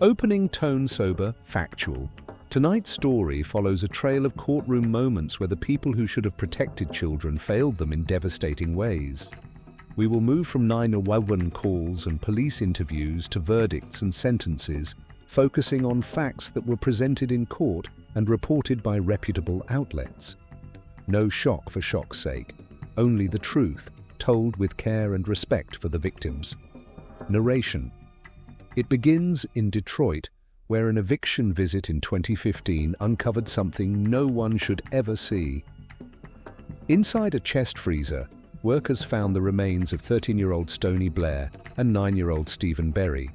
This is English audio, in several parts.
Opening tone sober, factual. Tonight's story follows a trail of courtroom moments where the people who should have protected children failed them in devastating ways. We will move from 911 calls and police interviews to verdicts and sentences, focusing on facts that were presented in court and reported by reputable outlets. No shock for shock's sake, only the truth, told with care and respect for the victims. Narration. It begins in Detroit, where an eviction visit in 2015 uncovered something no one should ever see. Inside a chest freezer, workers found the remains of 13-year-old Serenity Blair and 9-year-old Stephen Berry.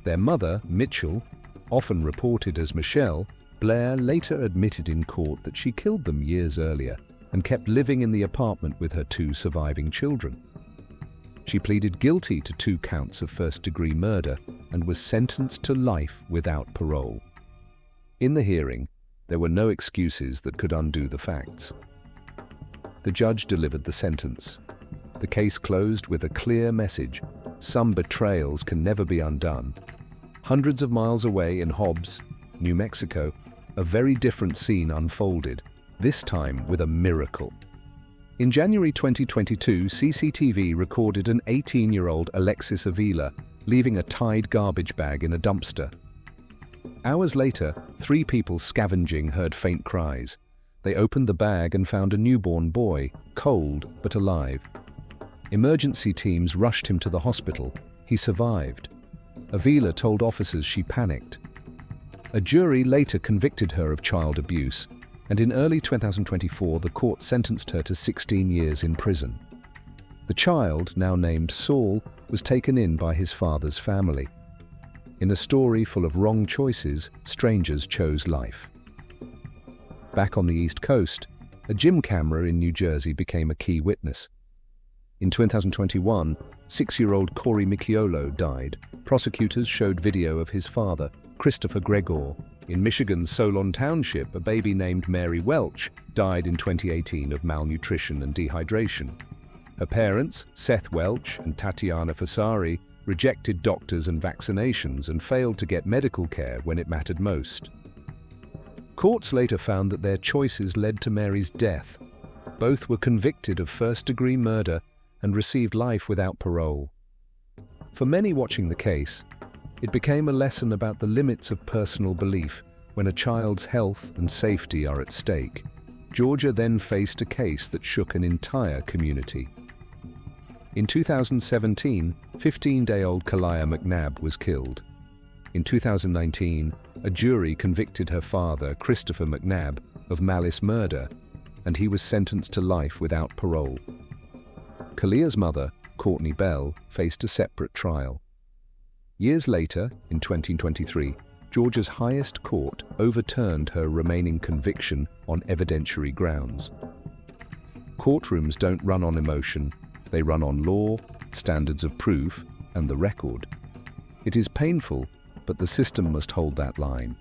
Their mother, Mitchell, often reported as Michelle, Blair later admitted in court that she killed them years earlier and kept living in the apartment with her 2 surviving children. She pleaded guilty to 2 counts of first-degree murder and was sentenced to life without parole. In the hearing, there were no excuses that could undo the facts. The judge delivered the sentence. The case closed with a clear message: some betrayals can never be undone. Hundreds of miles away in Hobbs, New Mexico, a very different scene unfolded, this time with a miracle. In January 2022, CCTV recorded an 18-year-old Alexis Avila leaving a tied garbage bag in a dumpster. Hours later, 3 people scavenging heard faint cries. They opened the bag and found a newborn boy, cold but alive. Emergency teams rushed him to the hospital. He survived. Avila told officers she panicked. A jury later convicted her of child abuse, and in early 2024 the court sentenced her to 16 years in prison. The child, now named Saul, was taken in by his father's family. In a story full of wrong choices, strangers chose life. Back on the East Coast, a gym camera in New Jersey became a key witness. In 2021, 6-year-old Corey Micciolo died. Prosecutors showed video of his father, Christopher Gregor. In Michigan's Solon Township, a baby named Mary Welch died in 2018 of malnutrition and dehydration. Her parents, Seth Welch and Tatiana Fasari, rejected doctors and vaccinations and failed to get medical care when it mattered most. Courts later found that their choices led to Mary's death. Both were convicted of first-degree murder and received life without parole. For many watching the case, it became a lesson about the limits of personal belief when a child's health and safety are at stake. Georgia then faced a case that shook an entire community. In 2017, 15-day-old Kalia McNabb was killed. In 2019, a jury convicted her father, Christopher McNabb, of malice murder, and he was sentenced to life without parole. Kalia's mother, Courtney Bell, faced a separate trial. Years later, in 2023, Georgia's highest court overturned her remaining conviction on evidentiary grounds. Courtrooms don't run on emotion, they run on law, standards of proof, and the record. It is painful, but the system must hold that line.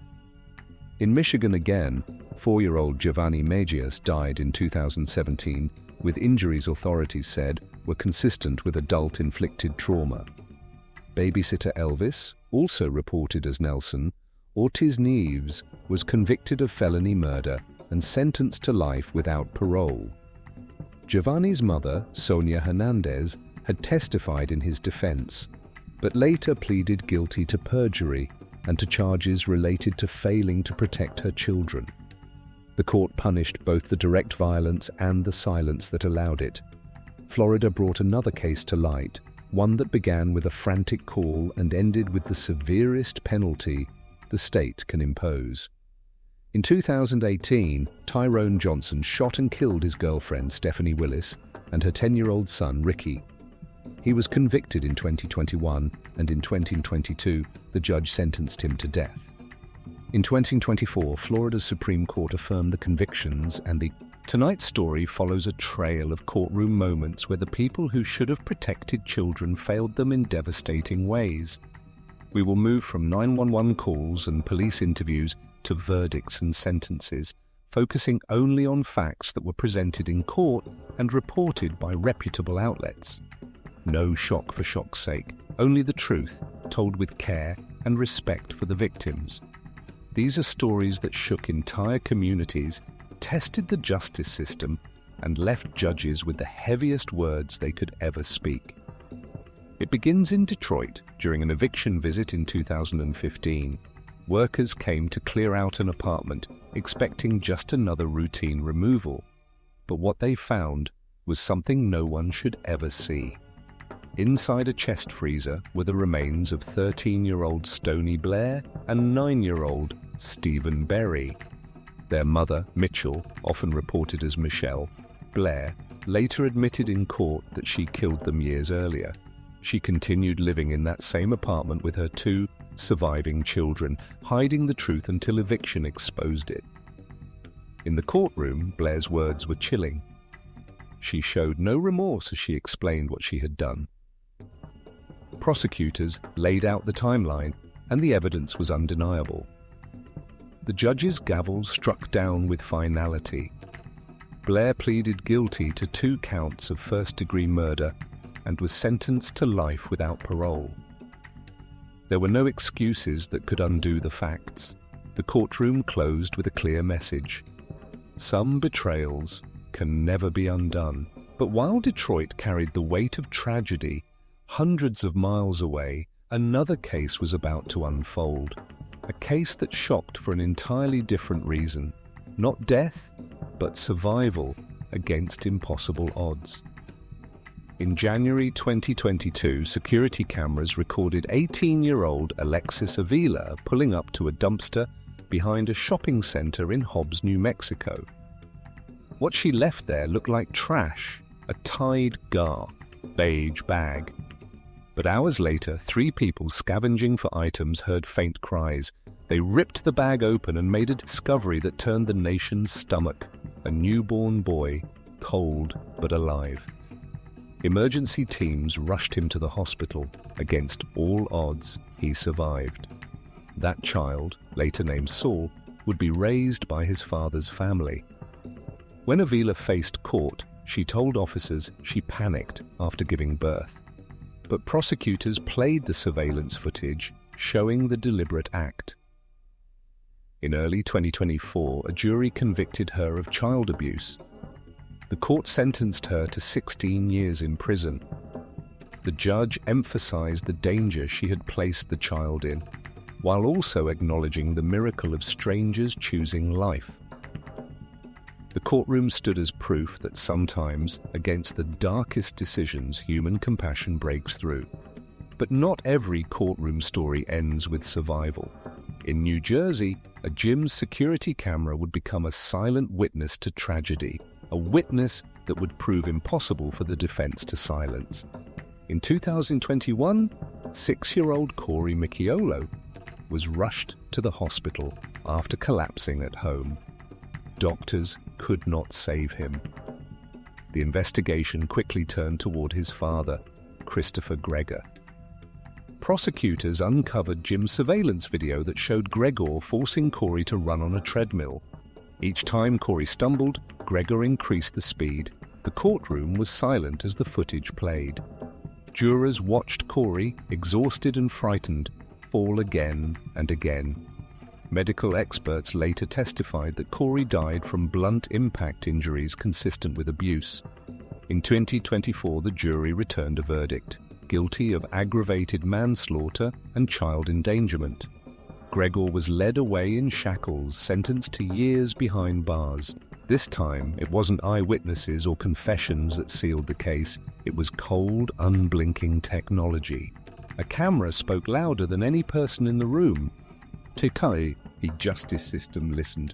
In Michigan again, 4-year-old Giovanni Magias died in 2017 with injuries authorities said were consistent with adult-inflicted trauma. Babysitter Elvis, also reported as Nelson, Ortiz Neves, was convicted of felony murder and sentenced to life without parole. Giovanni's mother, Sonia Hernandez, had testified in his defense, but later pleaded guilty to perjury and to charges related to failing to protect her children. The court punished both the direct violence and the silence that allowed it. Florida brought another case to light, one that began with a frantic call and ended with the severest penalty the state can impose. In 2018, Tyrone Johnson shot and killed his girlfriend, Stephanie Willis, and her 10-year-old son, Ricky. He was convicted in 2021, and in 2022, the judge sentenced him to death. In 2024, Florida's Supreme Court affirmed the convictions, and tonight's story follows a trail of courtroom moments where the people who should have protected children failed them in devastating ways. We will move from 911 calls and police interviews to verdicts and sentences, focusing only on facts that were presented in court and reported by reputable outlets. No shock for shock's sake, only the truth, told with care and respect for the victims. These are stories that shook entire communities, tested the justice system, and left judges with the heaviest words they could ever speak. It begins in Detroit during an eviction visit in 2015. Workers came to clear out an apartment, expecting just another routine removal. But what they found was something no one should ever see. Inside a chest freezer were the remains of 13-year-old Serenity Blair and 9-year-old Stephen Berry. Their mother, Mitchell, often reported as Mitchelle Blair, later admitted in court that she killed them years earlier. She continued living in that same apartment with her 2 surviving children, hiding the truth until eviction exposed it. In the courtroom, Blair's words were chilling. She showed no remorse as she explained what she had done. Prosecutors laid out the timeline, and the evidence was undeniable. The judge's gavel struck down with finality. Blair pleaded guilty to 2 counts of first-degree murder and was sentenced to life without parole. There were no excuses that could undo the facts. The courtroom closed with a clear message. Some betrayals can never be undone. But while Detroit carried the weight of tragedy, hundreds of miles away, another case was about to unfold. A case that shocked for an entirely different reason. Not death, but survival against impossible odds. In January 2022, security cameras recorded 18-year-old Alexis Avila pulling up to a dumpster behind a shopping center in Hobbs, New Mexico. What she left there looked like trash, a Tide beige bag. But hours later, 3 people scavenging for items heard faint cries. They ripped the bag open and made a discovery that turned the nation's stomach. A newborn boy, cold but alive. Emergency teams rushed him to the hospital. Against all odds, he survived. That child, later named Saul, would be raised by his father's family. When Avila faced court, she told officers she panicked after giving birth. But prosecutors played the surveillance footage, showing the deliberate act. In early 2024, a jury convicted her of child abuse. The court sentenced her to 16 years in prison. The judge emphasized the danger she had placed the child in, while also acknowledging the miracle of strangers choosing life. The courtroom stood as proof that sometimes, against the darkest decisions, human compassion breaks through. But not every courtroom story ends with survival. In New Jersey, a gym's security camera would become a silent witness to tragedy, a witness that would prove impossible for the defense to silence. In 2021, 6-year-old Corey Micciolo was rushed to the hospital after collapsing at home. Doctors could not save him. The investigation quickly turned toward his father, Christopher Gregor. Prosecutors uncovered gym surveillance video that showed Gregor forcing Corey to run on a treadmill. Each time Corey stumbled, Gregor increased the speed. The courtroom was silent as the footage played. Jurors watched Corey, exhausted and frightened, fall again and again. Medical experts later testified that Corey died from blunt impact injuries consistent with abuse. In 2024, the jury returned a verdict, guilty of aggravated manslaughter and child endangerment. Gregor was led away in shackles, sentenced to years behind bars. This time, it wasn't eyewitnesses or confessions that sealed the case. It was cold, unblinking technology. A camera spoke louder than any person in the room. The justice system listened.